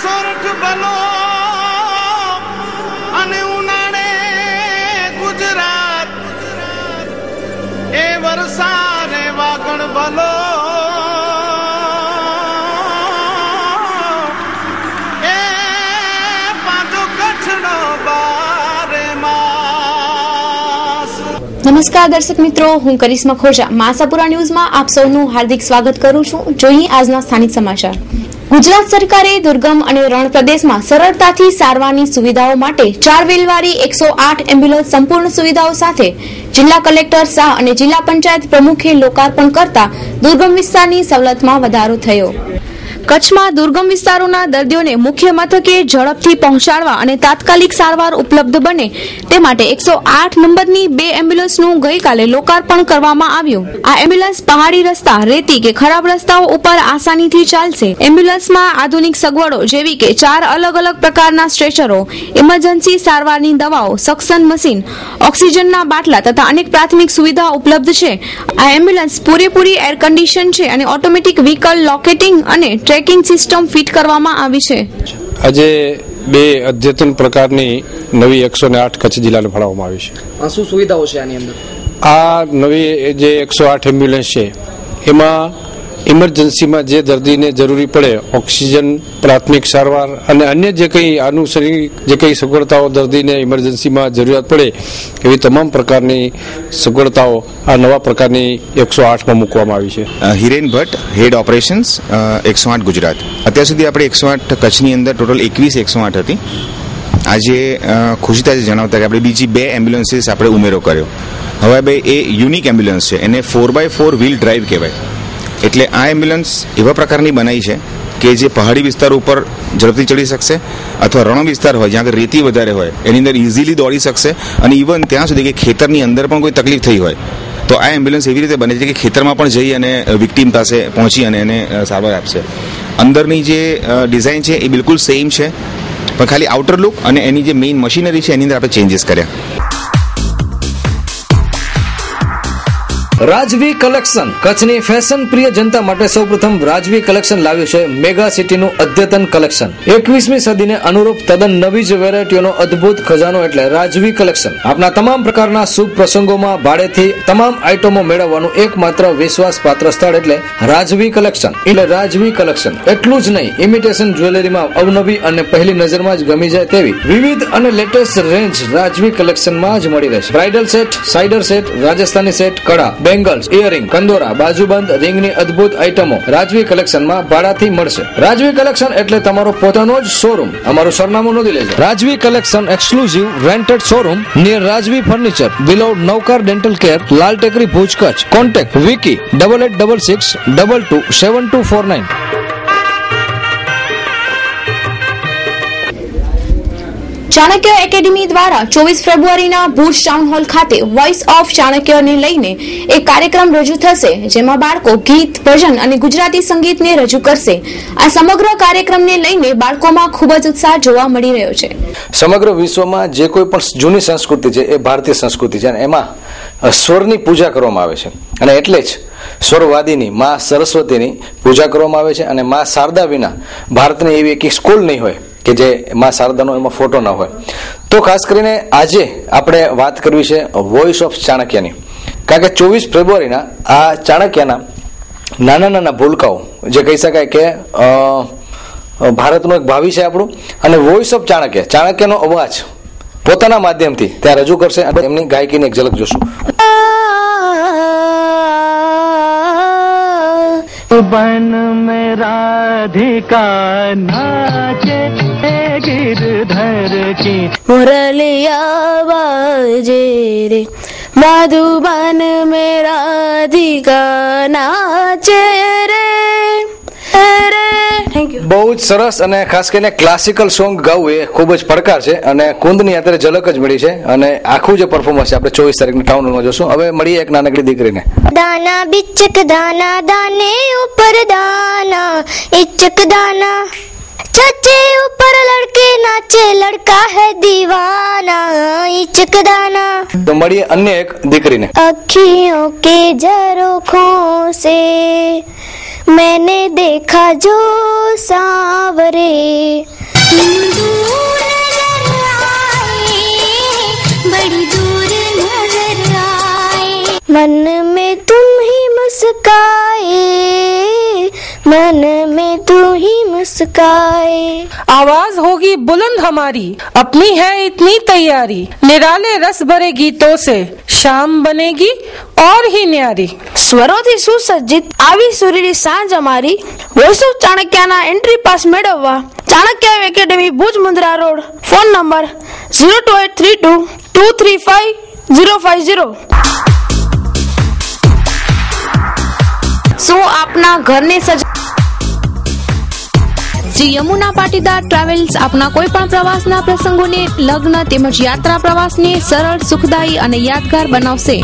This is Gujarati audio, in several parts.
સોરઠ ભલો અને ઉનાળે ગુજરાત એ વરસાદે વાગણ ભલો એ પાછો કચ્છનો બારે માસ। નમસ્કાર દર્શક મિત્રો, હું કરિશ્મા ખોજા માસાપુરા ન્યૂઝમાં આપ સૌનું હાર્દિક સ્વાગત કરું છું। જોઈએ આજના સ્થાનિક સમાચાર। ગુજરાત સરકારે દુર્ગમ અને રણ પ્રદેશમાં સરળતાથી સારવારની સુવિધાઓ માટે 4 વ્હીલવાળી 108 એમ્બ્યુલન્સ સંપૂર્ણ સુવિધાઓ સાથે જિલ્લા કલેક્ટર શાહ અને જિલ્લા પંચાયત પ્રમુખે લોકાર્પણ કરતા દુર્ગમ વિસ્તારની સવલતમાં વધારો થયો। કચ્છમાં દુર્ગમ વિસ્તારોના દર્દીઓને મુખ્ય મથકે ઝડપથી પહોંચાડવા અને તાત્કાલિક સારવાર ઉપલબ્ધ બને તે માટે 108 નંબરની 2 એમ્બ્યુલન્સનું ગઈકાલે લોકાર્પણ કરવામાં આવ્યું। આ એમ્બ્યુલન્સ પહાડી રસ્તા, રેતી કે ખરાબ રસ્તાઓ ઉપર આસાનીથી ચાલશે। એમ્બ્યુલન્સમાં આધુનિક સગવડો જેવી કે 4 અલગ અલગ પ્રકારના સ્ટ્રેચરો, ઇમરજન્સી સારવારની દવાઓ, સક્શન મશીન, ઓક્સિજનના બાટલા તથા અનેક પ્રાથમિક સુવિધાઓ ઉપલબ્ધ છે। આ એમ્બ્યુલન્સ પૂરેપૂરી એર કન્ડિશન છે અને ઓટોમેટિક વ્હીકલ લોકેટિંગ અને ટ્રેકિંગ સિસ્ટમ ફિટ કરવામાં આવી છે। આજે 2 અદ્યતન પ્રકારની નવી 108 કચ્છ જિલ્લાને ફાળવવામાં આવી છે। શું સુવિધાઓ છે આની અંદર? આ નવી જે 108 એમ્બ્યુલન્સ છે એમાં ઇમરજન્સીમાં જે દર્દીને જરૂરી પડે ઓક્સિજન, પ્રાથમિક સારવાર અને અન્ય જે કંઈ આનુષંગિક જે કંઈ સગવડતાઓ દર્દીને ઇમરજન્સીમાં જરૂરિયાત પડે એવી તમામ પ્રકારની સગવડતાઓ આ નવા પ્રકારની 108માં મૂકવામાં આવી છે। હિરેન ભટ્ટ, હેડ ઓપરેશન્સ 108 ગુજરાત। અત્યાર સુધી આપણે 108 કચ્છની અંદર ટોટલ 21 108 હતી। આજે ખુશીતાથી જણાવતા કે આપણે બીજી 2 એમ્બ્યુલન્સીસ આપણે ઉમેરો કર્યો। હવે બે એ યુનિક એમ્બ્યુલન્સ છે, એને 4x4 વ્હીલ ડ્રાઈવ કહેવાય। એટલે આ એમ્બ્યુલન્સ એવા પ્રકારની બનાવી છે કે જે પહાડી વિસ્તાર ઉપર ઝડપથી ચડી શકશે અથવા રણ વિસ્તાર હોય જ્યાં રેતી વધારે હોય એની અંદર ઇઝીલી દોડી શકશે અને ઇવન ત્યાં સુધી કે ખેતરની અંદર પણ કોઈ તકલીફ થઈ હોય તો આ એમ્બ્યુલન્સ એવી રીતે બને છે કે ખેતરમાં પણ જઈ અને વિક્ટીમ પાસે પહોંચી અને એને સારવાર આપશે। અંદરની જે ડિઝાઇન છે એ બિલકુલ સેમ છે, પણ ખાલી આઉટર લુક અને એની જે મેઇન મશીનરી છે એની અંદર આપણે ચેન્જીસ કર્યા। રાજવી કલેક્શન કચ્છની ફેશન પ્રિય જનતા માટે સૌપ્રથમ રાજવી કલેક્શન લાવ્યું છે મેગા સિટીનું અદ્યતન કલેક્શન। 21મી સદીને અનુરૂપ તદ્દન નવી જ વેરાયટીઓનો અદ્ભુત ખજાનો એટલે રાજવી કલેક્શન। આપના તમામ પ્રકારના શુભ પ્રસંગોમાં ભાડેથી તમામ આઇટમો મેળવવાનું એકમાત્ર વિશ્વાસપાત્ર સ્થળ એટલે રાજવી કલેક્શન। એટલે રાજવી કલેક્શન એટલું જ નહીં, ઇમિટેશન જ્વેલરીમાં અવનવી અને પહેલી નજરમાં જ ગમી જાય તેવી વિવિધ અને લેટેસ્ટ રેન્જ રાજવી કલેક્શનમાં જ મળી રહેશે। બ્રાઇડલ સેટ, સાઇડર સેટ, રાજસ્થાની સેટ, કડા, બેંગલ્સ, ઇયરિંગ, કંદોરા, બાજુબંધ, રિંગની અદ્ભુત આઇટમો રાજવી કલેક્શનમાં ભાડાથી મળશે। રાજવી કલેક્શન એટલે તમારો પોતાનો જ શોરૂમ। અમારું સરનામું નોંધી લેજો। રાજવી collection exclusive rented showroom near રાજવી ફર્નિચર, બિલો નવકાર ડેન્ટલ કેર, લાલ ટેકરી, ભુજ, કચ્છ। કોન્ટેક્ટ વિકી 8866227249। ચાણક્ય એકેડેમી દ્વારા 24 ફેબ્રુઆરીના ભુજ ટાઉન હોલ ખાતે વોઇસ ઓફ ચાણક્યને લઈને એક કાર્યક્રમ રજૂ થશે, જેમાં બાળકો ગીત, ભજન અને ગુજરાતી સંગીતને રજૂ કરશે। આ સમગ્ર કાર્યક્રમને લઈને બાળકોમાં ખૂબ જ ઉત્સાહ જોવા મળી રહ્યો છે। સમગ્ર વિશ્વમાં જે કોઈ પણ જૂની સંસ્કૃતિ છે એ ભારતીય સંસ્કૃતિ છે અને એમાં સ્વરની પૂજા કરવામાં આવે છે અને એટલે જ સ્વરવાદીની મા સરસ્વતીની પૂજા કરવામાં આવે છે અને મા શારદા વિના ભારતની એવી એક સ્કૂલ નહીં હોય કે જે માં શારદાનો એમાં ફોટો ના હોય। તો ખાસ કરીને આજે આપણે વાત કરવી છે વોઇસ ઓફ ચાણક્યની, કારણ કે 24 ફેબ્રુઆરીના આ ચાણક્યના નાના નાના ભૂલકાઓ જે કહી શકાય કે ભારતનું એક ભાવિ છે આપણું, અને વોઇસ ઓફ ચાણક્ય, ચાણક્યનો અવાજ પોતાના માધ્યમથી ત્યાં રજૂ કરશે અને એમની ગાયકીની એક ઝલક જોશું। बन में राधिका नाचे गिरधर की मुरलिया बाजे रे मधुबन में राधिका नाचे रे। બહુ જ સરસ અને ખાસ કરીને ક્લાસિકલ સોંગ ગાવું એ ખૂબ જ પડકાર છે અને કુંદની અત્યારે ઝલક જ મળી છે અને આખું જે પરફોર્મન્સ છે આપણે 24 તારીખની ટાઉન હોલમાં જોશું। હવે મળીએ એક નાનકડી દીકરીને। दाना बिचक दाना दाने ऊपर दाना इचक दाना छज्जे ऊपर लड़के नाचे लड़का है दीवाना इचक दाना। તો મળીએ અન્ય એક દીકરીને। अखियों के झरोखों से मैंने देखा जो सांवरे बड़ी दूर नजर आए मन में तुम ही मुस्काए मन में तुम ही मुस्काए आवाज होगी बुलंद हमारी अपनी है इतनी तैयारी निराले रस भरे गीतों से शाम बनेगी और ही न्यारी સ્વરોથી સુસજ્જિત આવી સુરીલી સાંજ અમારી વોઇસ ઓફ ચાણક્યના એન્ટ્રી પાસ મેળવવા Chanakya academy Bhuj Mundra road phone number 02832 235 050. શું આપના ઘરને શ્રી યમુના પાટીદાર ટ્રાવેલ્સ આપના કોઈ પણ પ્રવાસના પ્રસંગોને લગ્ન તેમજ યાત્રા પ્રવાસને સરળ સુખદાયી અને યાદગાર બનાવશે.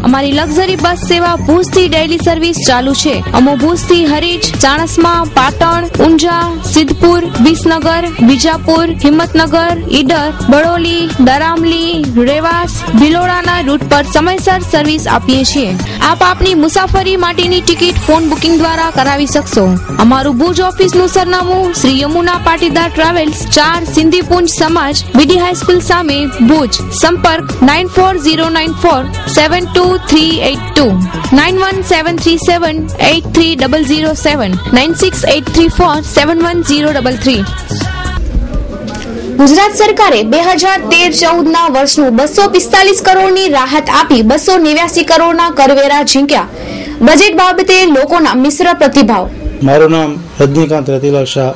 અમારી લક્ઝરી બસ સેવા ભુજથી ડેઇલી સર્વિસ ચાલુ છે. અમો ભુજથી હરીજ, ચાણસ્મા, પાટણ, ઊંઝા, સિદ્ધપુર, વિસનગર, બીજાપુર, હિંમતનગર, ઈડર, બડોલી, દરામલી, રેવાસ, ભિલોડાના રૂટ પર સમયસર સર્વિસ આપીએ છીએ. આપ આપની મુસાફરી માટેની ટિકિટ ફોન બુકિંગ દ્વારા કરાવી શકશો. અમારું ભુજ ઓફિસનું સરનામું શ્રી યમુના પાટીદાર ટ્રાવેલ્સ 4 સિંધીપુંજ સમાજ બીડી હાઈસ્કૂલ સામે ભુજ. સંપર્ક 940472 91737830007 9683471033. ગુજરાત સરકારે 2013-14 વર્ષનું 245 કરોડની રાહત આપી 289 કરોડના કરવેરા ઝીંક્યા. બજેટ બાબતે લોકોના મિશ્ર પ્રતિભાવ. મારું નામ રજનીકાંત રતિલાલ શાહ,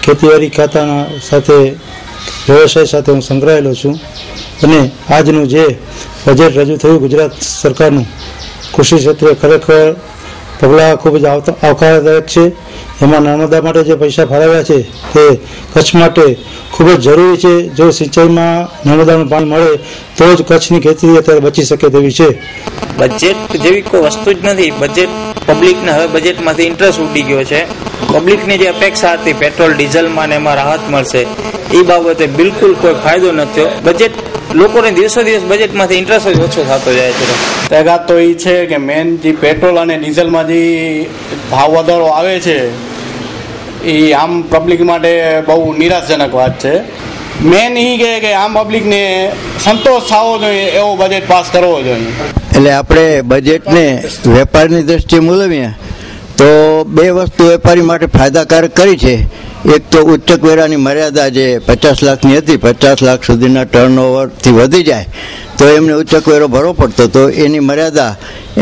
ખેતીવાડી ખાતાના સાથે વ્યવસાય સાથે હું સંકળાયેલો છું અને આજનું જે બજેટ રજૂ થયું ગુજરાત સરકારનું કૃષિ ક્ષેત્રે ખરેખર પગલાં ખૂબ જ આવકારદાયક છે. એમાં નર્મદા માટે જે પૈસા ફાળવ્યા છે તે કચ્છ માટે ખૂબ જ જરૂરી છે. જો સિંચાઈમાં નર્મદાનું પાણી મળે તો જ કચ્છની ખેતી અત્યારે બચી શકે તેવી છે. બજેટ જેવી કોઈ વસ્તુ જ નથી. બજેટ પબ્લિકને હવે બજેટમાંથી ઇન્ટરેસ્ટ ઉડી ગયો છે. પબ્લિકની જે અપેક્ષા હતી પેટ્રોલ ડીઝલમાં ને એમાં રાહત મળશે એ બાબતે બિલકુલ કોઈ ફાયદો નથી થયો. બજેટ લોકોને દિવસો દિવસ બજેટમાંથી ઇન્ટરેસ્ટ જ ઓછો થતો જાય છે. તેગાત તો એ છે કે મેન જે પેટ્રોલ અને ડીઝલમાં જે ભાવ વધારો આવે છે એ આમ પબ્લિક માટે બહુ નિરાશાજનક વાત છે. મેન એ કે આમ પબ્લિકને સંતોષ થવો જોઈએ એવો બજેટ પાસ કરવો જોઈએ. એટલે આપણે બજેટને વેપારની દ્રષ્ટિએ મૂલવીએ તો બે વસ્તુ વેપારી માટે ફાયદાકારક કરી છે. એક તો ઉચ્ચક વેરાની મર્યાદા જે 50 લાખની હતી 50 લાખ સુધીના ટર્નઓવરથી વધી જાય તો એમને ઉચ્ચક વેરો ભરવો પડતો તો એની મર્યાદા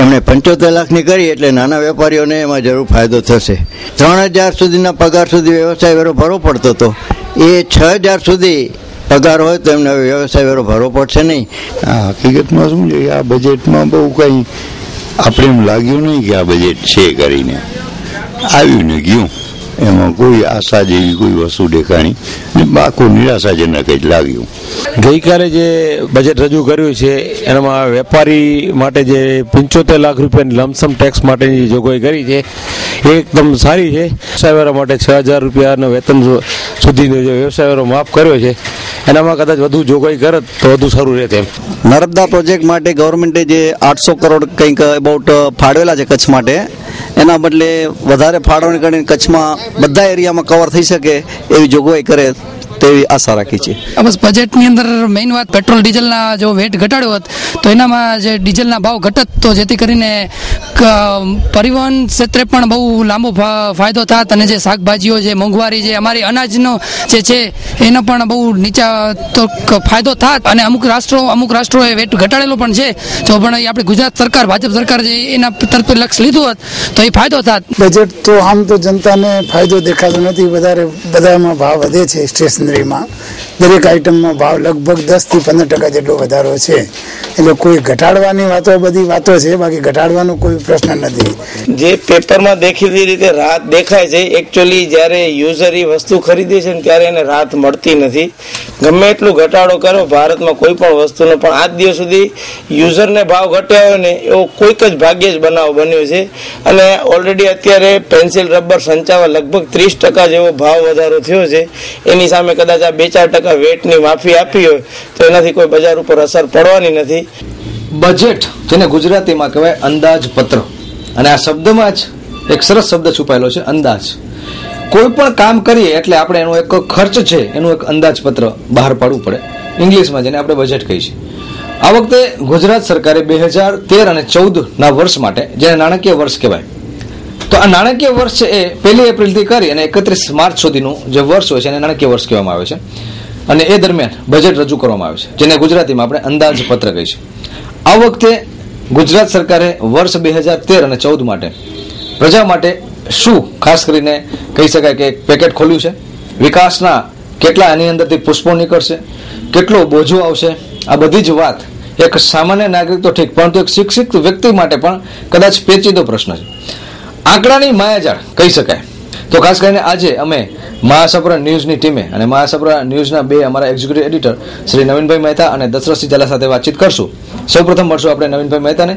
એમણે 75 લાખની કરી એટલે નાના વેપારીઓને એમાં જરૂર ફાયદો થશે. 3000 સુધીના પગાર સુધી વ્યવસાય વેરો ભરવો પડતો હતો એ 6000 સુધી પગાર હોય તો એમને વ્યવસાય વેરો ભરવો પડશે નહીં. હકીકતમાં શું છે આ બજેટમાં બહુ કંઈ આપણે એમ લાગ્યું નહીં કે આ બજેટ છે કરીને આવ્યું ને ગયું. એમાં કોઈ આશા જેવી કોઈ વસ્તુ દેખાણી આખું નિરાશાજનક જ લાગ્યું. ગઈકાલે જે બજેટ રજૂ કર્યું છે એમાં વેપારી માટે જે 75 લાખ રૂપિયાની લમસમ ટેક્સ માટેની જોગવાઈ કરી છે એ એકદમ સારી છે. વ્યવસાય વેરા માટે 6000 રૂપિયાનો વેતન સુધીનો જે વ્યવસાય વેરો માફ કર્યો છે એનામાં કદાચ વધુ જોગવાઈ કરત તો વધુ સારું રહે. તેમ નર્મદા પ્રોજેક્ટ માટે ગવર્મેન્ટે જે 800 કરોડ કંઈક અબાઉટ ફાળવેલા છે કચ્છ માટે એના બદલે વધારે ફાળવણી કરીને કચ્છમાં બધા એરિયામાં કવર થઈ શકે એવી જોગવાઈ કરે તેવી આશા રાખી છે. બસ બજેટની અંદર મેઇન વાત પેટ્રોલ ડીઝલના જો વેટ ઘટાડ્યો હોત તો એનામાં જે ડીઝલના ભાવ ઘટત તો જેથી કરીને પરિવહન ક્ષેત્રે પણ બહુ લાંબો ફાયદો થાત અને જે શાકભાજીઓ જે મોંઘવારી જે અમારી અનાજનો જે છે એનો પણ બહુ નીચા તો ફાયદો થાત અને અમુક રાષ્ટ્રોએ વેટ ઘટાડેલો પણ છે. જો પણ આપણી ગુજરાત સરકાર ભાજપ સરકાર જે એના તરફે લક્ષ્ય લીધું હોત તો એ ફાયદો થાત. બજેટ તો આમ તો જનતાને ફાયદો દેખાતો નથી. બધામાં ભાવ વધે છે. સ્ટેશનરીમાં દરેક આઈટમમાં ભાવ લગભગ 10 થી 15% જેટલો વધારો છે. એટલે કોઈ ઘટાડવાની બધી વાતો છે, બાકી ઘટાડવાનો કોઈ પ્રશ્ન નથી. જે પેપરમાં દેખીતી રીતે રાહત દેખાય છે એકચ્યુઅલી જ્યારે યુઝર એ વસ્તુ ખરીદે છે ને ત્યારે એને રાહત મળતી નથી. ગમે એટલું ઘટાડો કરો ભારતમાં કોઈ પણ વસ્તુનો પણ આજ દિવસ સુધી યુઝરને ભાવ ઘટ્યા હોય ને એવો કોઈક જ ભાગ્યે જ બનાવ બન્યો છે. અને ઓલરેડી અત્યારે પેન્સિલ રબર સંચાવા લગભગ 30% જેવો ભાવ વધારો થયો છે. એની સામે કદાચ આ 2-4% વેટની માફી આપી હોય તો એનાથી કોઈ બજાર ઉપર અસર પડવાની નથી. બજેટ, જેને ગુજરાતીમાં કહેવાય અંદાજપત્ર, અને આ શબ્દમાં જ એક સરસ શબ્દ છુપાયેલો છે, અંદાજ. કોઈ પણ કામ કરીએ એટલે આપણે એનો એક ખર્ચ છે એનું એક અંદાજપત્ર બહાર પાડવું પડે, ઇંગ્લિશમાં જેને આપણે બજેટ કહીએ છીએ. આ વખતે ગુજરાત સરકારે 2013 અને 14 ના વર્ષ માટે, જેને નાણાકીય વર્ષ કહેવાય, તો આ નાણાકીય વર્ષ છે એ 1 એપ્રિલથી કરી અને 31 માર્ચ સુધીનું જે વર્ષ હોય છે એને નાણાકીય વર્ષ કહેવામાં આવે છે. અને એ દરમિયાન બજેટ રજૂ કરવામાં આવે છે, જેને ગુજરાતીમાં આપણે અંદાજપત્ર કહીએ છીએ. આ વખતે ગુજરાત સરકારે વર્ષ 2013 અને 14 માટે પ્રજા માટે શું ખાસ કરીને કહી શકાય કે પેકેટ ખોલ્યું છે, વિકાસના કેટલા આની અંદરથી પુષ્પો નીકળશે, કેટલો બોજો આવશે, આ બધી જ વાત એક સામાન્ય નાગરિક તો ઠીક, પરંતુ એક શિક્ષિત વ્યક્તિ માટે પણ કદાચ પેચીદો પ્રશ્ન છે. આંકડાની માયાજાળ કહી શકાય. તો ખાસ કરીને આજે અમે મહાસાપુરા ન્યૂઝની ટીમે અને મહાસાપુરા ન્યૂઝના 2 અમારા એક્ઝિક્યુટિવ એડિટર શ્રી નવીનભાઈ મહેતા અને દશરથસિંહ ઝાલા સાથે વાતચીત કરશું. સૌપ્રથમ મળશું આપણે નવીનભાઈ મહેતાને.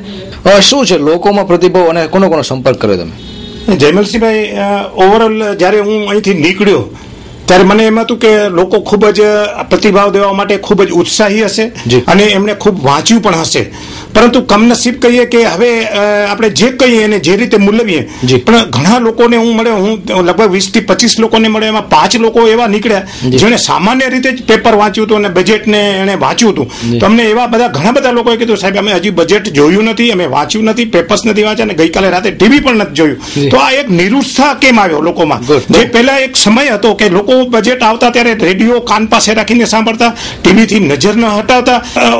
શું છે લોકોમાં પ્રતિભાવ અને કોનો સંપર્ક કર્યો તમે? જયમલસિંહભાઈ, ઓવરઓલ જ્યારે હું અહીંથી નીકળ્યો ત્યારે મને એમ હતું કે લોકો ખૂબ જ પ્રતિભાવ દેવા માટે ખૂબ જ ઉત્સાહી હશે અને એમણે ખૂબ વાંચ્યું પણ હશે. પરંતુ કમનસીબ કહીએ કે હવે આપણે જે કહીએ એને જે રીતે મૂલવીએ, પણ ઘણા લોકોને હું મળ્યો, હું લગભગ 20 થી 25 લોકોને મળ્યો, એમાં 5 લોકો એવા નીકળ્યા જેણે સામાન્ય રીતે જ પેપર વાંચ્યું હતું અને બજેટને એને વાંચ્યું હતું. તો અમને એવા ઘણા બધા લોકોએ કીધું, સાહેબ અમે હજી બજેટ જોયું નથી, અમે વાંચ્યું નથી, પેપર્સ નથી વાંચ્યા અને ગઈકાલે રાતે ટીવી પણ નથી જોયું. તો આ એક નિરુત્સાહ કેમ આવ્યો લોકોમાં? જે પહેલા એક સમય હતો કે લોકો બજેટ આવતા ત્યારે રેડિયો કાન પાસે રાખીને સાંભળતા, ટીવીથી નજર ન હટાવતા.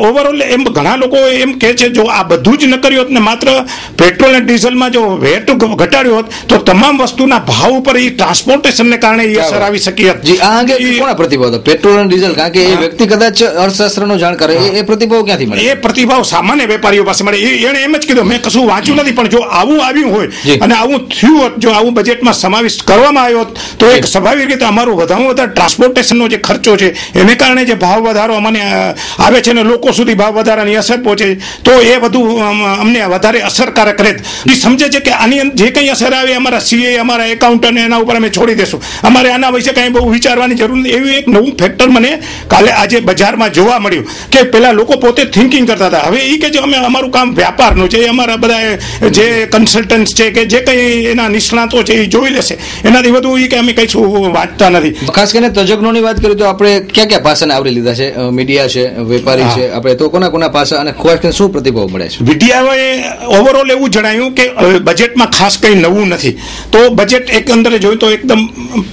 ઓવરઓલ એમ ઘણા લોકો એમ કહે છે જો આ બધું જ ન કર્યું હોત ને માત્ર પેટ્રોલ અને ડીઝલમાં જો વેટ ઘટાડ્યો હોત તો તમામ વસ્તુના ભાવ ઉપર એ ટ્રાન્સપોર્ટેશનને કારણે એ અસર આવી શકી હતી. આ અંગે કોના પ્રતિભાવ હતો? પેટ્રોલ અને ડીઝલ, કારણ કે એ વ્યક્તિ કદાચ અર્થશાસ્ત્રનો જાણકાર, એ પ્રતિભાવ ક્યાંથી મળે? એ પ્રતિભાવ સામાન્ય વેપારીઓ પાસે મળે. એને એમ જ કીધું મેં કશું વાંચ્યું નથી, પણ જો આવું આવ્યું હોય અને આવું થયું હોત, જો આવું બજેટમાં સમાવેશ કરવામાં આવ્યો હોત તો એક સ્વાભાવિક રીતે અમારું વધારે ટ્રાન્સપોર્ટેશનનો જે ખર્ચો છે એને કારણે જે ભાવ વધારો અમને આવે છે અને લોકો સુધી ભાવ વધારાની અસર પહોંચે તો એ બધું અમને વધારે અસરકારક રહે. એ સમજે છે કે આની જે કંઈ અસર આવે અમારા સીએ, અમારા એકાઉન્ટન્ટ એના ઉપર અમે છોડી દેશું, અમારે આના વિશે કંઈ બહુ વિચારવાની જરૂર નથી. એવું એક નવું ફેક્ટર મને કાલે આજે બજારમાં જોવા મળ્યું કે પેલા લોકો પોતે થિંકિંગ કરતા હતા, હવે એ કે જે અમે અમારું કામ વ્યાપારનું છે, અમારા બધા જે કન્સલ્ટન્ટ છે કે જે કંઈ એના નિષ્ણાતો છે એ જોઈ લેશે, એનાથી વધુ એ કે અમે કઈ વાંચતા નથી. ખાસ કરીને તજજ્ઞોની વાત કરીએ તો આપણે કયા પાસાને આવરી લીધા છે? મીડિયા છે, વેપારી છે, આપણે તો કોના પાસા અને શું પ્રતિભાવ મળે છે? મીડિયાએ ઓવરઓલ એવું જણાવ્યું કે બજેટમાં ખાસ કંઈ નવું નથી. તો બજેટ એક અંદરે જોયું તો એકદમ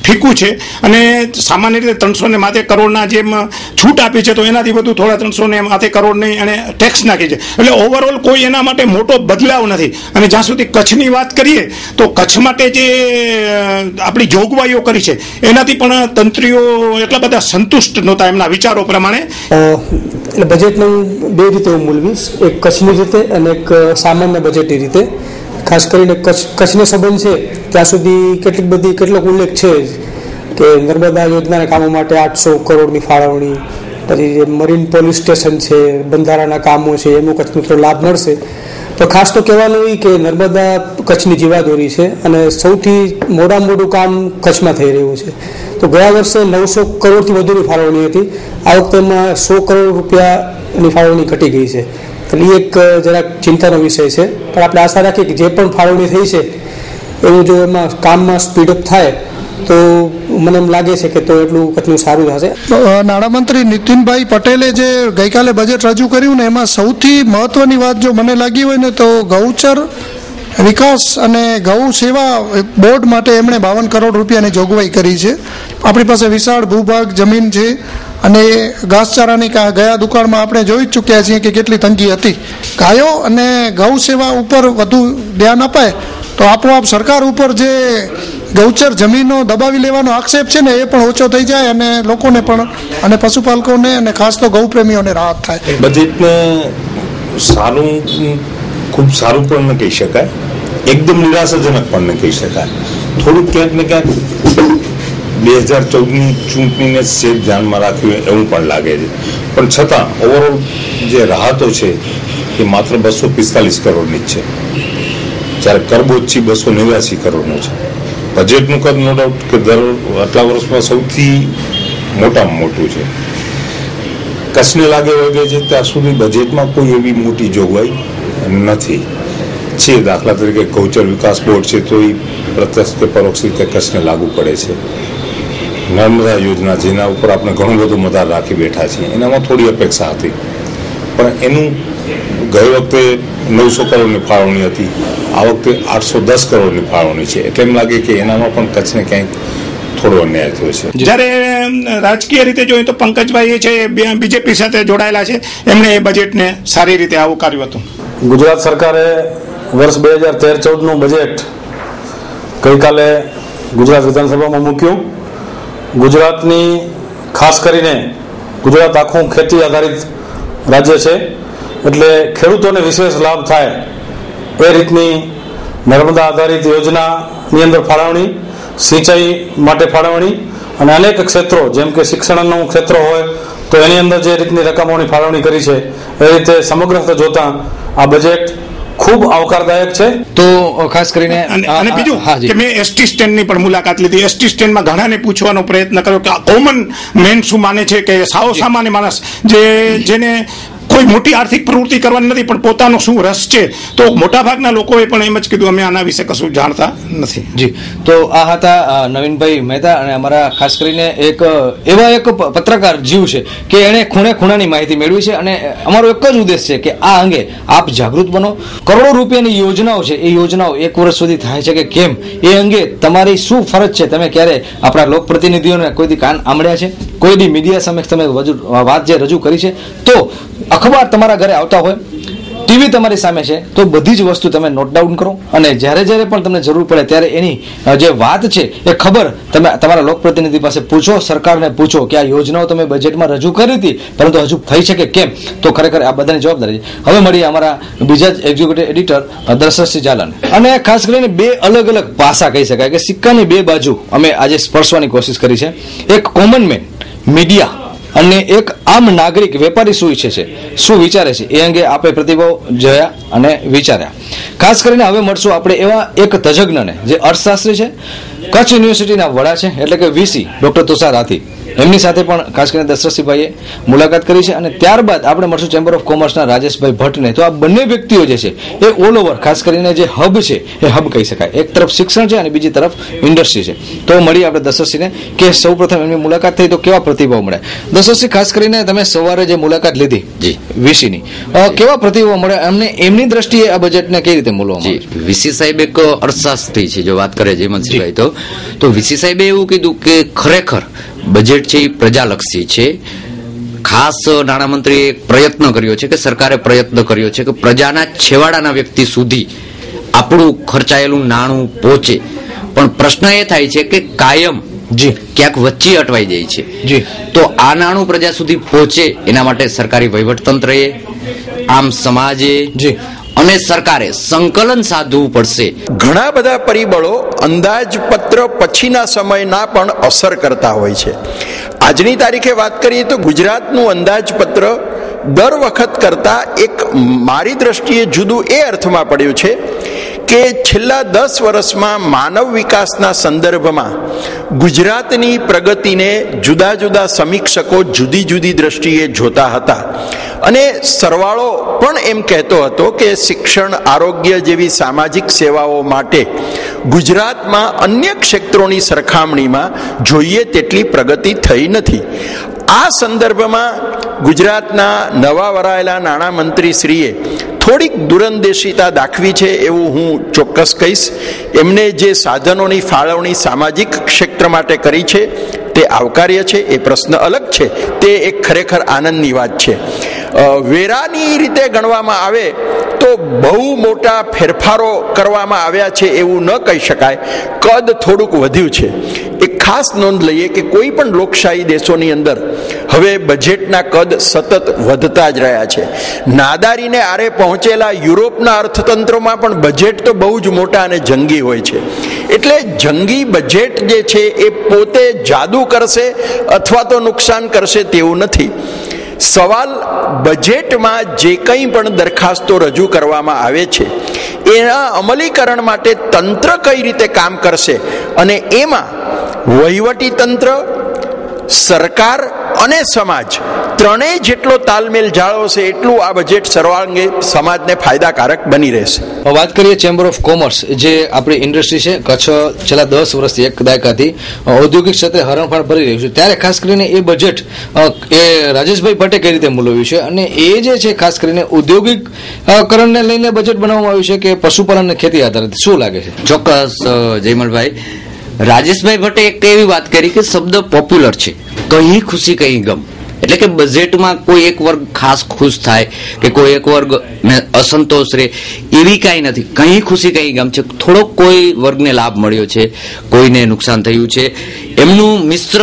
ફીકું છે અને સામાન્ય રીતે 300 કરોડના જેમ છૂટ આપી છે, તો એનાથી વધુ થોડા 300 કરોડની એને ટેક્સ નાખી છે. એટલે ઓવરઓલ કોઈ એના માટે મોટો બદલાવ નથી. અને જ્યાં સુધી કચ્છની વાત કરીએ તો કચ્છ માટે જે આપણી જોગવાઈઓ કરી છે એનાથી પણ તંત્રીઓ એટલા બધા સંતુષ્ટ નહોતા એમના વિચારો પ્રમાણે. એટલે બજેટને હું 2 રીતે હું મૂલવીશ, એક કચ્છની રીતે અને એક સામાન્ય બજેટની રીતે. ખાસ કરીને કચ્છનો સંબંધ છે ત્યાં સુધી કેટલોક ઉલ્લેખ છે કે નર્મદા યોજનાના કામો માટે 800 કરોડની ફાળવણી, પછી મરીન પોલીસ સ્ટેશન છે, બંધારાના કામો છે, એનો કચ્છનો થોડો લાભ મળશે. તો ખાસ તો કહેવાનું એ કે નર્મદા કચ્છની જીવાદોરી છે અને સૌથી મોડું કામ કચ્છમાં થઈ રહ્યું છે. તો ગયા વર્ષે 900 કરોડથી વધુની ફાળવણી હતી, આ વખતે એમાં 100 કરોડ રૂપિયાની ફાળવણી ઘટી ગઈ છે. એટલે એ એક જરાક ચિંતાનો વિષય છે. પણ આપણે આશા રાખીએ કે જે પણ ફાળવણી થઈ છે એવું જો એમાં કામમાં સ્પીડઅપ થાય તો મને એમ લાગે છે કે તો એટલું કચ્છનું સારું થશે. નાણામંત્રી નીતિનભાઈ પટેલે જે ગઈકાલે બજેટ રજૂ કર્યું ને એમાં સૌથી મહત્વની વાત જો મને લાગી હોય ને તો ગૌચર વિકાસ અને ગૌ સેવા બોર્ડ માટે એમણે 52 કરોડ રૂપિયાની જોગવાઈ કરી છે. આપણી પાસે વિશાળ ભૂભાગ જમીન છે અને ઘાસચારાની ગયા દુકાળમાં આપણે જોઈ જ ચૂક્યા છીએ કે કેટલી તંગી હતી. ગાયો અને ગૌ સેવા ઉપર વધુ ધ્યાન અપાય તો આપોઆપ સરકાર ઉપર જે ગૌચર જમીનો દબાવી લેવાનો આક્ષેપ છે ને એ પણ ઓછો થઈ જાય અને લોકોને પણ અને પશુપાલકોને અને ખાસ તો ગૌ પ્રેમીઓને રાહત થાય. બજેટને સારું, ખૂબ સારું પણ ન કહી શકાય, એકદમ નિરાશાજનક પણ ન કહી શકાય. થોડુંક ક્યાંક ને ક્યાંક 2014ની ચૂંટણીને સેજ ધ્યાનમાં રાખ્યું એવું પણ લાગે છે. પણ છતાં ઓવરઓલ જે રાહતો છે એ માત્ર 245 કરોડની જ છે, જ્યારે કરબોચી 289 કરોડનો છે. બજેટનું કદ નો ડાઉટ કે દર આટલા વર્ષમાં સૌથી મોટામાં મોટું છે. કચ્છને લાગે વળગે છે ત્યાં સુધી બજેટમાં કોઈ એવી મોટી જોગવાઈ નથી છે. દાખલા તરીકે ગૌચર વિકાસ બોર્ડ છે તો એ પ્રત્યક્ષ કે પરોક્ષ રીતે કચ્છને લાગુ પડે છે. નર્મદા યોજના જેના ઉપર આપણે ઘણું બધું મદાર રાખી બેઠા છીએ એનામાં થોડી અપેક્ષા હતી, પણ એનું ગઈ વખતે 900 કરોડની ફાળવણી હતી, આ વખતે 810 કરોડની ફાળવણી છે. એટલે એમ લાગે કે એનામાં પણ કચ્છને ક્યાંક થોડો અન્યાય થયો છે. જ્યારે રાજકીય રીતે જોઈએ તો પંકજભાઈ છે બીજેપી સાથે જોડાયેલા છે, એમણે એ બજેટને સારી રીતે આવકાર્યું હતું. ગુજરાત સરકારે વર્ષ 2013-14નું બજેટ ગઈકાલે ગુજરાત વિધાનસભામાં મૂક્યું. ગુજરાતની ખાસ કરીને ગુજરાત આખું ખેતી આધારિત રાજ્ય છે, એટલે ખેડૂતોને વિશેષ લાભ થાય એ રીતની નર્મદા આધારિત યોજનાની અંદર ફાળવણી, સિંચાઈ માટે ફાળવણી અને અનેક ક્ષેત્રો જેમ કે શિક્ષણનું ક્ષેત્ર હોય તો એની અંદર જે રીતની રકમોની ફાળવણી કરી છે એ રીતે સમગ્ર જોતા આ બજેટ ખૂબ આવકારદાયક છે. તો ખાસ કરીને અને બીજું કે મેં એસટી સ્ટેન્ડની પણ મુલાકાત લીધી. એસટી સ્ટેન્ડમાં ઘણાને પૂછવાનો પ્રયત્ન કર્યો કે આ કોમન મેન શું માને છે, કે સાવ સામાન્ય માણસ જેને કોઈ મોટી આર્થિક પ્રવૃત્તિ કરવાની નથી પણ પોતાનો શું રસ છે, તો મોટાભાગના લોકોએ પણ એમ જ કીધું અમે આના વિશે કશું જાણતા નથી. જી, તો આ હતા નવીનભાઈ મહેતા અને અમારા ખાસ કરીને એવા એક પત્રકાર જીવ છે કે એણે ખૂણે ખૂણાની માહિતી મેળવી છે અને અમારો એક જ ઉદ્દેશ છે કે આ અંગે આપ જાગૃત બનો. કરોડો રૂપિયાની યોજનાઓ છે, એ યોજનાઓ 1 વર્ષ સુધી થાય છે કે કેમ એ અંગે તમારી શું ફરજ છે, તમે ક્યારે આપણા લોકપ્રતિનિધિઓને કોઈથી કાન આંબળ્યા છે, કોઈ દી મીડિયા સમક્ષ તમે વાત જે રજૂ કરી છે, તો અખબાર તમારા ઘરે આવતા હોય, ટીવી તમારી સામે છે, તો બધી જ વસ્તુ તમે નોટ ડાઉન કરો અને જ્યારે જ્યારે પણ તમને જરૂર પડે ત્યારે એની જે વાત છે એ ખબર તમે તમારા લોકપ્રતિનિધિ પાસે પૂછો, સરકારને પૂછો કે આ યોજનાઓ તમે બજેટમાં રજૂ કરી હતી પરંતુ હજુ થઈ શકે કેમ. તો ખરેખર આ બધાની જવાબદારી છે. હવે મળીએ અમારા બીજા જ એક્ઝિક્યુટિવ એડિટર દશરથસિંહ ઝાલાને. અને ખાસ કરીને 2 અલગ અલગ પાસા કહી શકાય કે સિક્કાની 2 બાજુ અમે આજે સ્પર્શવાની કોશિશ કરી છે. એક કોમન મેન, મીડિયા અને એક આમ નાગરિક વેપારી શું ઈચ્છે છે, શું વિચારે છે, એ અંગે આપણે પ્રતિભાવ જોયા અને વિચાર્યા. ખાસ કરીને હવે મળશું આપણે એવા એક તજજ્ઞને જે અર્થશાસ્ત્રી છે, કચ્છ યુનિવર્સિટીના વડા છે એટલે કે વીસી ડોક્ટર તુષાર હાથી, એમની સાથે પણ ખાસ કરીને દશરથસિંહભાઈએ મુલાકાત કરી છે. અને ત્યારબાદ આપણે મળશું ચેમ્બર ઓફ કોમર્સના રાજેશભાઈ ભટ્ટને. તો આ બંને વ્યક્તિઓ જે છે એ ઓલ ઓવર ખાસ કરીને જે હબ છે એ હબ કહી શકાય, એક તરફ શિક્ષણ છે અને બીજી તરફ ઇન્ડસ્ટ્રી છે. તો મળીએ આપણે દશરથસિંહને કે સૌ પ્રથમ એમની મુલાકાત થઈ તો કેવા પ્રતિભાવ મળ્યા. દશરથસિંહ, ખાસ કરીને તમે સવારે જે મુલાકાત લીધી વીસીની, કેવા પ્રતિભાવ મળ્યા એમને, એમની દ્રષ્ટિએ આ બજેટને કઈ રીતે મૂલવામાં? વીસી સાહેબ એક અર્થશાસ્ત્રી છે, જો વાત કરે જયમંતસિંહભાઈ તો વીસી સાહેબે એવું કીધું કે ખરેખર બજેટ છે એ પ્રજાલક્ષી છે. ખાસ નાણામંત્રીએ પ્રયત્ન કર્યો છે કે સરકારે પ્રયત્ન કર્યો છે કે પ્રજાના છેવાડાના વ્યક્તિ સુધી આપણું ખર્ચાયેલું નાણું પહોંચે, પણ પ્રશ્ન એ થાય છે કે કાયમ ક્યાંક વચ્ચે અટવાઈ જાય છે. તો આ નાણું પ્રજા સુધી પહોંચે એના માટે સરકારી વહીવટતંત્રએ, આમ સમાજે અને સરકારે સંકલન સાધવું પડશે. ઘણા બધા પરિબળો અંદાજપત્ર પછીના સમયના પણ અસર કરતા હોય છે. આજની તારીખે વાત કરીએ તો ગુજરાતનું અંદાજપત્ર દર વખત કરતા એક મારી દ્રષ્ટિએ જુદું એ અર્થમાં પડ્યું છે કે છેલ્લા 10 વર્ષમાં માનવ વિકાસના સંદર્ભમાં ગુજરાતની પ્રગતિને જુદા જુદા સમીક્ષકો જુદી જુદી દ્રષ્ટિએ જોતા હતા અને સરવાળો પણ એમ કહેતો હતો કે શિક્ષણ, આરોગ્ય જેવી સામાજિક સેવાઓ માટે ગુજરાતમાં અન્ય ક્ષેત્રોની સરખામણીમાં જોઈએ તેટલી પ્રગતિ થઈ નથી. આ સંદર્ભમાં ગુજરાતના નવા વરાયેલા નાણામંત્રી શ્રીએ થોડીક દૂરંદેશિતા દાખવી છે એવું હું ચોક્કસ કહીશ. એમને જે સાધનોની ફાળવણી સામાજિક ક્ષેત્ર માટે કરી છે તે આવકાર્ય છે, એ પ્રશ્ન અલગ છે, તે એક ખરેખર આનંદની વાત છે. વેરાની રીતે ગણવામાં આવે તો બહુ મોટા ફેરફારો કરવામાં આવ્યા છે એવું ન કહી શકાય. કદ થોડુંક વધ્યું છે. એક ખાસ નોંધ લઈએ કે કોઈ પણ લોકશાહી દેશોની અંદર હવે બજેટના કદ સતત વધતા જ રહ્યા છે. નાદારીને આરે પહોંચેલા યુરોપના અર્થતંત્રોમાં પણ બજેટ તો બહુ જ મોટા અને જંગી હોય છે. એટલે જંગી બજેટ જે છે એ પોતે જાદુ કરશે અથવા તો નુકસાન કરશે તેવું નથી. સવાલ બજેટમાં જે કંઈ પણ દરખાસ્તો રજૂ કરવામાં આવે છે એના અમલીકરણ માટે તંત્ર કઈ રીતે કામ કરશે અને એમાં વહીવટી તંત્ર, સરકાર અને સમાજ ત્રણેય જેટલો તાલમેલ જાળવશે એટલું આ બજેટ સર્વાંગે સમાજને ફાયદાકારક બની રહેશે. વાત કરીએ ચેમ્બર ઓફ કોમર્સ, જે આપણી ઇન્ડસ્ટ્રી છે, કચ્છ છેલ્લા 10 વર્ષથી એક દાયકાથી ઔદ્યોગિક ક્ષેત્રે હરણફાળ ભરી રહ્યું છે, ત્યારે ખાસ કરીને એ બજેટ એ રાજેશભાઈ ભટ્ટે કઈ રીતે મૂલવ્યું છે અને એ જે છે ખાસ કરીને ઔદ્યોગિકરણને લઈને બજેટ બનાવવામાં આવ્યું છે કે પશુપાલન અને ખેતી આધારિત, શું લાગે છે? ચોક્કસ જયમલભાઈ, રાજેશભાઈ ભટ્ટે એક એવી વાત કરી કે શબ્દ પોપ્યુલર છે, કहीं ખુશી કहीं ગમ. એટલે કે બજેટમાં કોઈ એક વર્ગ ખાસ ખુશ થાય કે કોઈ એક વર્ગ અસંતોષ રહે એવી કાંઈ નથી. કहीं ખુશી કहीं ગમ છે. થોડોક કોઈ વર્ગને લાભ મળ્યો છે, કોઈને નુકસાન થયું છે. એમનું મિશ્ર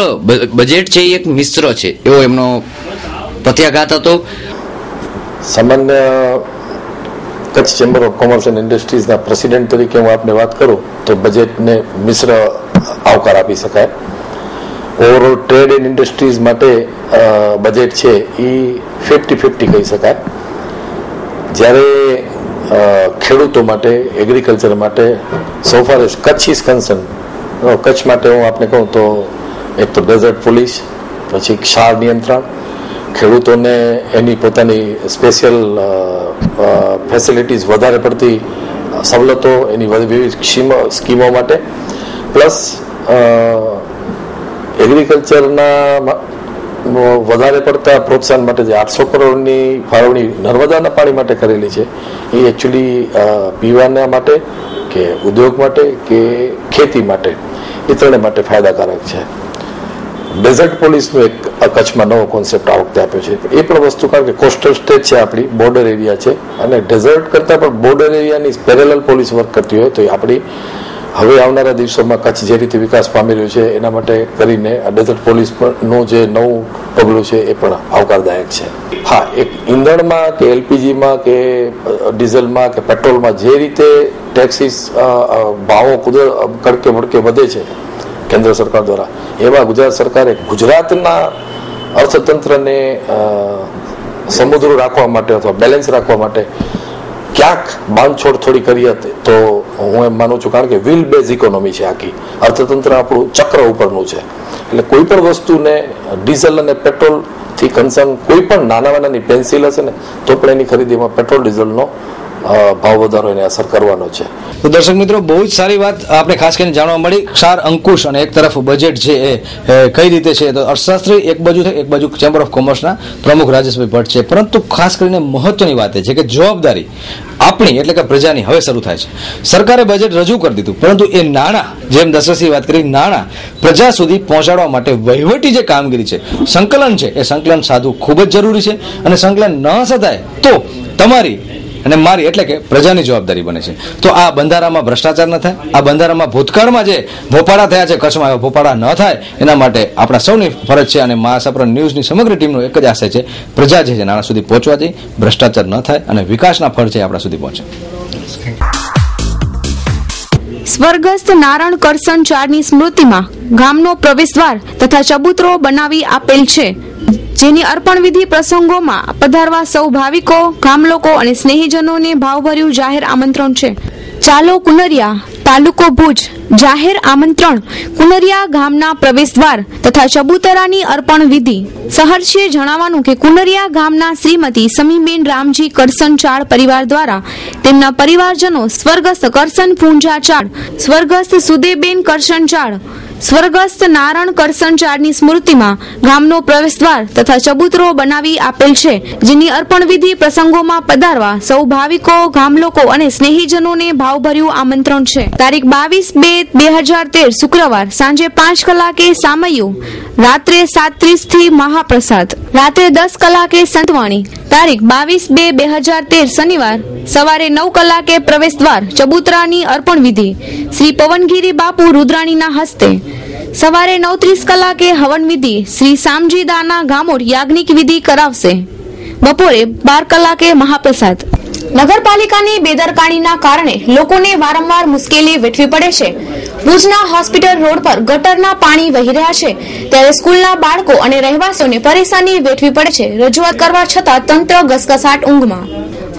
બજેટ છે, એ એક મિશ્ર છે એવો એમનો પ્રત્યાઘાત હતો. સામાન્ય Kutch chamber of commerce and ઇન્ડસ્ટ્રીઝના પ્રેસિડેન્ટ તરીકે હું આપને વાત કરું તો બજેટને મિશ્ર આવકાર આપી શકાય. ઓવરઓલ ટ્રેડ એન્ડ ઇન્ડસ્ટ્રીઝ માટે બજેટ છે એ 50-50 કહી શકાય. જ્યારે ખેડૂતો માટે, એગ્રીકલ્ચર માટે, સો far as Kutch is concern, Kutch માટે હું આપને કહું તો એક તો ડેઝર્ટ પોલીસ, પછી ક્ષાર નિયંત્રણ, ખેડૂતોને એની પોતાની સ્પેશિયલ ફેસિલિટીઝ, વધારે પડતી સવલતો, એની વિવિધ સ્કીમો માટે, પ્લસ એગ્રીકલ્ચરના વધારે પડતા પ્રોત્સાહન માટે જે 800 કરોડની ફાળવણી નર્મદાના પાણી માટે કરેલી છે એ એકચ્યુઅલી પીવાના માટે કે ઉદ્યોગ માટે કે ખેતી માટે, એ ત્રણે માટે ફાયદાકારક છે. ડેઝર્ટ પોલીસનો એક કચ્છમાં નવો કોન્સેપ્ટ આ વખતે આપ્યો છે. એ પણ વસ્તુ, કારણ કે કોસ્ટલ સ્ટેટ છે, આપણી બોર્ડર એરિયા છે અને ડેઝર્ટ કરતાં પણ બોર્ડર એરિયાની પેરેલલ પોલીસ વર્ક કરતી હોય તો એ આપણી હવે આવનારા દિવસોમાં કચ્છ જે રીતે વિકાસ પામી રહ્યું છે એના માટે કરીને આ ડેઝર્ટ પોલીસનું જે નવું પગલું છે એ પણ આવકારદાયક છે. હા, એક ઈંધણમાં કે એલપીજીમાં કે ડીઝલમાં કે પેટ્રોલમાં જે રીતે ટેક્સીસ ભાવો કડકે ભડકે વધે છે કેન્દ્ર સરકાર દ્વારા, એમાં ગુજરાત સરકારે ગુજરાતના અર્થતંત્રને સમુદ્ર રાખવા માટે અથવા બેલેન્સ રાખવા માટે ક્યાંક બાંધછોડ થોડી કરી હતી તો હું એમ માનું છું, કારણ કે વ્હીલ બેઝ ઇકોનોમી છે આખી, અર્થતંત્ર આપણું ચક્ર ઉપરનું છે. એટલે કોઈ પણ વસ્તુને ડીઝલ અને પેટ્રોલ થી કન્સર્ન, કોઈ પણ નાની પેન્સિલ હશે ને તો પણ એની ખરીદીમાં પેટ્રોલ ડીઝલનો ભાવ વધારો એને અસર કરવાનો છે. તો દર્શક મિત્રો, બહુ જ સારી વાત આપણે ખાસ કરીને જાણવા મળી. ક્ષાર અંકુશ અને એક તરફ બજેટ છે એ કઈ રીતે છે, તો અર્થશાસ્ત્રી એક બાજુ છે, એક બાજુ ચેમ્બર ઓફ કોમર્સના પ્રમુખ રાજેશભાઈ ભટ્ટ છે. પરંતુ ખાસ કરીને મહત્વની વાત એ છે કે જવાબદારી આપણી એટલે કે પ્રજાની હવે શરૂ થાય છે. સરકારે બજેટ રજૂ કરી દીધું, પરંતુ એ નાણાં, જેમ દશરથસિંહ વાત કરી, નાણાં પ્રજા સુધી પહોંચાડવા માટે વહીવટી જે કામગીરી છે, સંકલન છે, એ સંકલન સાધવું ખૂબ જ જરૂરી છે. અને સંકલન ન સધાય તો તમારી અને મારી એટલે કે પ્રજાની જવાબદારી બને છે. તો આ બંધારામાં ભ્રષ્ટાચાર ન થાય, આ બંધારામાં ભૂતકાળમાં જે ભોપાળા થયા છે કચ્છમાં એવા ભોપાળા ન થાય, એના માટે આપણા સૌની ફરજ છે. અને મહાસાપુરા ન્યૂઝની સમગ્ર ટીમનો એક જ આશય છે, પ્રજા જે છે નાણાં સુધી પહોંચવા દે, ભ્રષ્ટાચાર ન થાય અને વિકાસના ફળ છે આપણા સુધી પહોંચે. સ્વર્ગસ્થ નારણ કરસન ચારની સ્મૃતિમાં ગામનો પ્રવેશદ્વાર તથા ચબૂતરો બનાવી આપેલ છે, જેની અર્પણ વિધિ પ્રસંગોમાં પધારવા સૌ ભાવિકો, ગામલોકો અને સ્નેહીજનોને ભાવભર્યું જાહેર આમંત્રણ છે. ચાલો કુનરિયા, તાલુકો ભુજ. જાહેર આમંત્રણ. કુનરિયા ગામના પ્રવેશદ્વાર તથા ચબૂતરાની અર્પણ વિધિ. સહર્ષે જણાવવાનું કે કુનરિયા ગામના શ્રીમતી સમીબેન રામજી કરસન ચાળ પરિવાર દ્વારા તેમના પરિવારજનો સ્વર્ગસ્થ કરસન પૂંજા ચાળ, સ્વર્ગસ્થ સુદેબેન કરસન ચાળ, સ્વર્ગસ્થ નારણ કરસન ચાળની સ્મૃતિમાં ગામનો પ્રવેશદ્વાર તથા ચબૂતરો બનાવી આપેલ છે, જેની અર્પણ વિધિ પ્રસંગોમાં પધારવા સૌ ભાવિકો, ગામલોકો અને સ્નેહીજનોને ભાવભર્યું આમંત્રણ છે. તારીખ 22/2/2013 શુક્રવાર સાંજે 5 કલાકે સામૈયું, રાત્રે 7:30 થી મહાપ્રસાદ, રાત્રે 10 કલાકે સંતવાણી. તારીખ 22/2/2013 શનિવાર સવારે 9 કલાકે પ્રવેશદ્વાર ચબૂતરાની અર્પણ વિધિ શ્રી પવનગીરી બાપુ રુદ્રાણીના હસ્તે. સવારે 9:30 કલાકે હવન વિધિ શ્રી સામજીદાના ગામોર યાજ્ઞિક વિધિ કરાવશે. બપોરે 12 કલાકે મહાપ્રસાદ. નગરપાલિકાની બેદરકારીના કારણે લોકોને વારંવાર મુશ્કેલી વેઠવી પડે છે. ભુજના હોસ્પિટલ રોડ પર ગટરના પાણી વહી રહ્યા છે, ત્યારે સ્કૂલના બાળકો અને રહેવાસીઓને પરેશાની વેઠવી પડે છે. રજૂઆત કરવા છતાં તંત્ર ઘસઘસાટ ઊંઘમાં.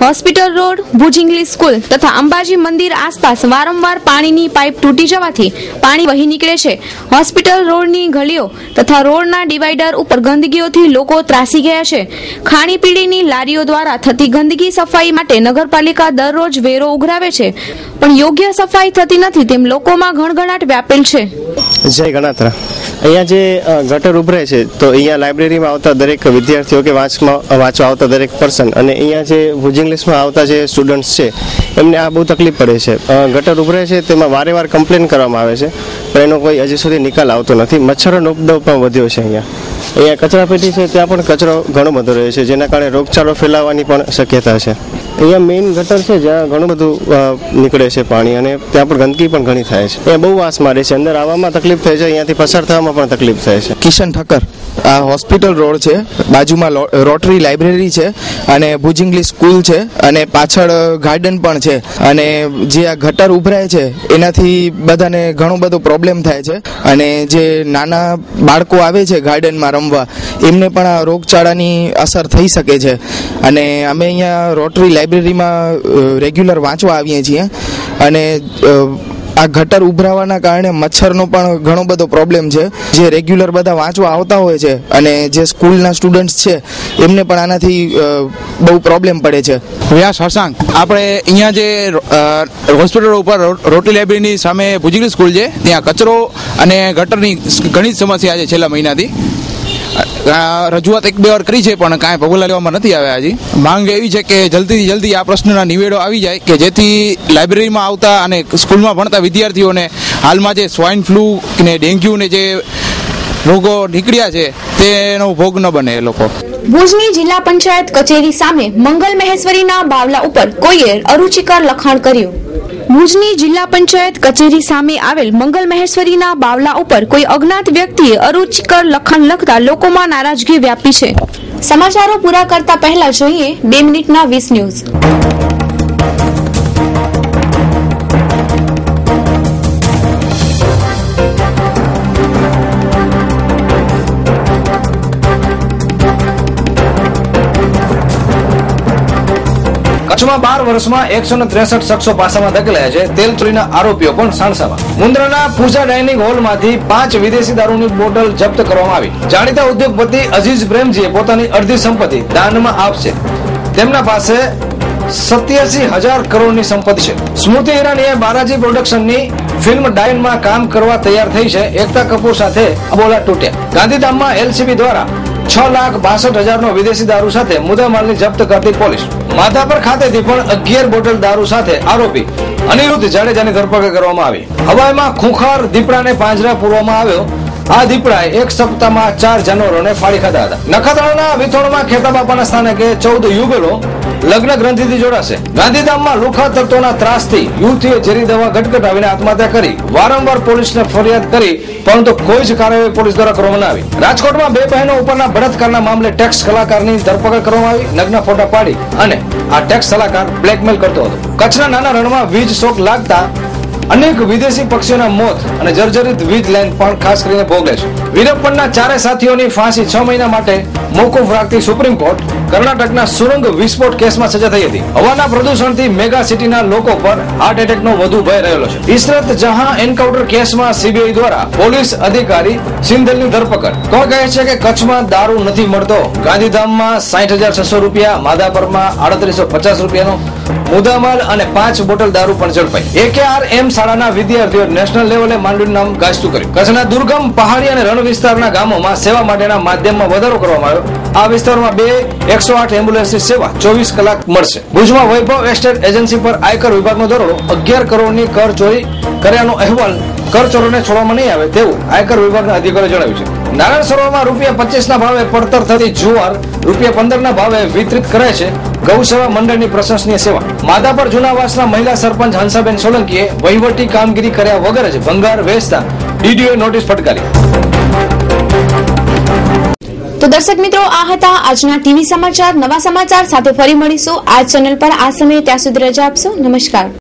Hospital road, Bhuj English school તથા અંબાજી મંદિર આસપાસ વારંવાર પાણીની પાઇપ તૂટી જવાથી પાણી વહી નીકળે છે. હોસ્પિટલ રોડની ગલીઓ તથા રોડના ડિવાઈડર ઉપર ગંદકીઓથી લોકો ત્રાસી ગયા છે. ખાણીપીણીની લારીઓ દ્વારા થતી ગંદકી સફાઈ માટે નગરપાલિકા દરરોજ વેરો ઉઘરાવે છે, પણ યોગ્ય સફાઈ થતી નથી તેમ લોકોમાં ગણગણાટ વ્યાપેલ છે. જય ગણાત્રા. અહીંયા જે ગટર ઉભરાય છે તો અહીંયા લાઇબ્રેરીમાં આવતા દરેક વિદ્યાર્થીઓ કે વાંચવા આવતા દરેક પર્સન અને અહીંયા જે ભુજ ઇંગ્લિશમાં આવતા જે સ્ટુડન્ટ્સ છે એમને આ બહુ તકલીફ પડે છે. ગટર ઉભરાય છે તેમાં વારે કમ્પ્લેન કરવામાં આવે છે, પણ એનો કોઈ હજી સુધી નિકાલ આવતો નથી. મચ્છરોનો ઉપદ્રવ પણ વધ્યો છે. અહીંયા કચરાપેટી છે ત્યાં પણ કચરો ઘણો બધો રહે છે, જેના કારણે રોગચાળો ફેલાવાની પણ શક્યતા છે. અહીંયા મેઇન ગટર છે જ્યાં ઘણું બધું નીકળે છે પાણી, અને ત્યાં પણ ગંદકી પણ ઘણી થાય છે. અહીંયા બહુ વાસ મારે છે, અંદર આવવામાં તકલીફ થાય છે, અહીંયાથી પસાર થવામાં પણ તકલીફ થાય છે. કિશન ઠક્કર. આ હોસ્પિટલ રોડ છે, બાજુમાં રોટરી લાઇબ્રેરી છે અને ભુજ ઇંગ્લિશ સ્કૂલ છે અને પાછળ ગાર્ડન પણ છે. અને જે આ ગટર ઉભરાય છે એનાથી બધાને ઘણો બધો પ્રોબ્લેમ થાય છે, અને જે નાના બાળકો આવે છે ગાર્ડનમાં રમવા એમને પણ આ રોગચાળાની અસર થઈ શકે છે. અને અમે અહીંયા રોટરી લાઇબ્રેરીમાં રેગ્યુલર વાંચવા આવીએ છીએ, અને આ ગટર ઉભરાવાના કારણે મચ્છરનો પણ ઘણો બધો પ્રોબ્લેમ છે. જે રેગ્યુલર બધા વાંચવા આવતા હોય છે અને જે સ્કૂલના સ્ટુડન્ટ્સ છે એમને પણ આનાથી બહુ પ્રોબ્લેમ પડે છે. વ્યાસ હરસાંગ. આપણે અહીંયા જે હોસ્પિટલ ઉપર રોટરી લાઇબ્રેરીની સામે ભુજ ઇંગ્લિશ સ્કૂલ છે ત્યાં કચરો અને ગટરની ઘણી જ સમસ્યા છે છેલ્લા મહિનાથી. રજૂઆત 1-2 વાર કરી છે પણ કાંઈ પગલાં લેવામાં નથી આવ્યા. હજી માંગ એવી છે કે જલ્દીથી જલ્દી આ પ્રશ્નના નિવેડો આવી જાય કે જેથી લાઇબ્રેરીમાં આવતા અને સ્કૂલમાં ભણતા વિદ્યાર્થીઓને હાલમાં જે સ્વાઇન ફ્લૂ ને ડેન્ગ્યુ ને જે રોગો નીકળ્યા છે તેનો ભોગ ન બને એ લોકો. ભુજની જિલ્લા પંચાયત કચેરી સામે મંગલ મહેશ્વરીના બાવલા ઉપર કોઈએ અરુચિકર લખાણ કર્યું. ભુજની જિલ્લા પંચાયત કચેરી સામે આવેલ મંગલ મહેશ્વરીના બાવલા ઉપર કોઈ અજ્ઞાત વ્યક્તિએ અરુચિકર લખાણ લખતા લોકોમાં નારાજગી વ્યાપી છે. સમાચારો પૂરા કરતા પહેલા જોઈએ 2 મિનિટના 20 ન્યૂઝ. કચ્છમાં 12 વર્ષમાં 163 શખ્સો પાસામાં ધકેલાયા છે. તેલ ચોરીના આરોપીઓ પણ સાણસામાં. મુન્દ્રાના પૂજા ડાઇનિંગ હોલમાંથી 5 વિદેશી દારૂની બોટલ જપ્ત કરવામાં આવી. જાણીતા ઉદ્યોગપતિ અઝીઝ પ્રેમજીએ પોતાની અડધી સંપત્તિ દાનમાં આપશે. તેમના પાસે 87,000 કરોડની સંપત્તિ છે. સ્મૃતિ ઈરાનીએ બાલાજી પ્રોડક્શનની ફિલ્મ ડાયનમાં કામ કરવા તૈયાર થઈ છે. એકતા કપૂર સાથે અબોલા તૂટ્યા. ગાંધીધામમાં એલસીબી દ્વારા 6,62,000 વિદેશી દારૂ સાથે મુદ્દામાલની જપ્ત કરતી પોલીસ. માધાપર ખાતેથી પણ 11 બોટલ દારૂ સાથે આરોપી અનિરુદ્ધ જાડેજાની ધરપકડ કરવામાં આવી. હવાઈમાં ખૂંખાર દીપડાને પાંજરા પૂરવામાં આવ્યો. આ દીપડાએ એક સપ્તાહમાં 4 જાનવરોને ફાડી ખાધા હતા. નખત્રાણાના વિથોણમાં ખેતાબાપાના સ્થાનકે 14 યુગલો લગ્ન ગ્રંથિથી જોડાશે. ગાંધીધામમાં લુખા તત્વોના ત્રાસથી યુવતીએ ઝેરી દવા ગટગટાવીને આત્મહત્યા કરી. વારંવાર પોલીસને ફરિયાદ કરી પરંતુ કોઈ જ કાર્યવાહી પોલીસ દ્વારા કરવામાં આવી. રાજકોટમાં 2 બહેનો ઉપરના બળાત્કારના મામલે ટેક્સ કલાકારની ધરપકડ કરવામાં આવી. નગ્ન ફોટા પાડી અને આ ટેક્સ કલાકાર બ્લેકમેલ કરતો હતો. કચ્છના નાના રણમાં વીજ શોક લાગતા અનેક વિદેશી પક્ષીઓના મોત અને જર્જરિત વીજ લાઈન પણ ખાસ કરીને ભોગવે છે. વીરપ્પનના 4 સાથીઓની ફાંસી 6 મહિના માટે મોકૂફ રાખતી સુપ્રીમ કોર્ટ. કર્ણાટકના સુરંગ વિસ્ફોટ કેસમાં સજા થઈ હતી. હવાના પ્રદૂષણથી મેગા સિટીના લોકો પર હાર્ટ એટેકનો વધુ ભય રહેલો છે. ઇશરત જહાં એન્કાઉન્ટર કેસમાં સીબીઆઈ દ્વારા પોલીસ અધિકારી સિંધલની ધરપકડ. કોણ કહે છે કે કચ્છમાં દારૂ નથી મળતો? ગાંધીધામમાં 60,600 રૂપિયા, માધાપરમાં 3850 રૂપિયાનો મુદ્દામાલ અને 5 બોટલ દારૂ પણ ઝડપાઈ. AKRM શાળાના વિદ્યાર્થીઓ નેશનલ લેવલે માંડવીનું નામ ગાજતું કર્યું. કચ્છના દુર્ગમ પહાડી અને રણ વિસ્તારના ગામોમાં સેવા માટેના માધ્યમમાં વધારો કરવામાં આવ્યો. આ વિસ્તારમાં 2 108 એમ્બ્યુલન્સની સેવા 24 કલાક મળશે. ભુજમાં વૈભવ એસ્ટેટ એજન્સી પર આયકર વિભાગનો દરોડો. 11 કરોડની કર ચોરી કર્યાનો અહેવાલ. કરચોરોને છોડવામાં નહીં આવે તેવું આયકર વિભાગના અધિકારીએ જણાવ્યું છે. નારાયણ સરોવરમાં ₹25 ના ભાવે પડતર થતી જુવાર ₹15 ના ભાવે વિતરિત કરાય છે. ગૌસેવા મંડળની પ્રશંસનીય સેવા. માધાપર જૂનાવાસના મહિલા સરપંચ હંસાબેન સોલંકીએ વહીવટી કામગીરી કર્યા વગર જ ભંગાર વેચતા ડીડીઓએ નોટિસ ફટકારી. તો દર્શક મિત્રો, આ હતા આજના ટીવી સમાચાર. નવા સમાચાર સાથે ફરી મળીશું આ ચેનલ પર. આ સમયે ત્યાં સુધી રજા આપશો. નમસ્કાર.